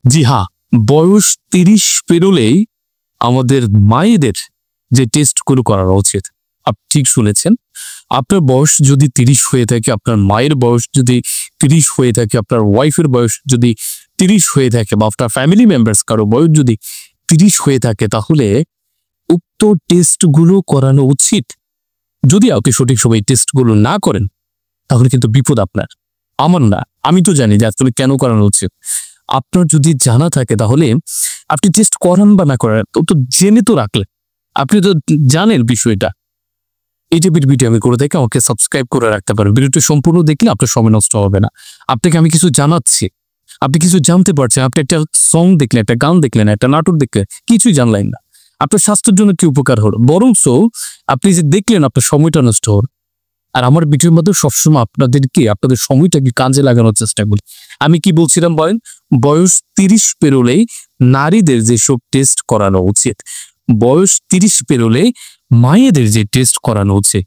জি হ্যাঁ, বয়স ৩০ পেরোলেই আমাদের মায়েদের যে টেস্টগুলো করানো উচিত। আপনি ঠিক শুনেছেন। আপনার বয়স যদি ৩০ হয়ে থাকে, আপনার মায়ের বয়স যদি ৩০ হয়ে থাকে, আপনার ওয়াইফের বয়স যদি ৩০ হয়ে থাকে বা আপনার ফ্যামিলি মেম্বার্স কারো বয়স যদি ৩০ হয়ে থাকে, তাহলে উক্ত টেস্টগুলো করানো উচিত। যদি আপনি সঠিক সময়ে টেস্টগুলো না করেন, তাহলে কিন্তু বিপদ আপনার, আমার না। আমি তো জানি যে আসলে কেন করানো উচিত। আপনার যদি জানা থাকে তাহলে আপনি টেস্ট করান বা না করেন, তো জেনে তো রাখলেন, আপনি তো জানেন বিষয়টা। এই যে ভিডিও আমি করে থাকি, আমাকে সাবস্ক্রাইব করে রাখতে পারেন। ভিডিওটি সম্পূর্ণ দেখলে আপনার সময় নষ্ট হবে না। আপনাকে আমি কিছু জানাচ্ছি, আপনি কিছু জানতে পারছেন। আপনি একটা সং দেখলেন, একটা গান দেখলেন, একটা নাটক দেখলেন, কিছুই জানলেন না। আপনার স্বাস্থ্যের জন্য কি উপকার হলো? বরঞ্চ আপনি যে দেখলেন আপনার সময়টা নষ্ট হল। আর আমার ভিডিওর মধ্যে সবসময় আপনাদের সময়টাকে কাজে লাগানোর চেষ্টা করি। আমি কি বলছিলাম বলেন? বয়স ৩০ পেরোলেই নারীদের যেসব টেস্ট করানো উচিত, বয়স ৩০ পেরোলে মায়েদের যে টেস্ট করানো উচিত,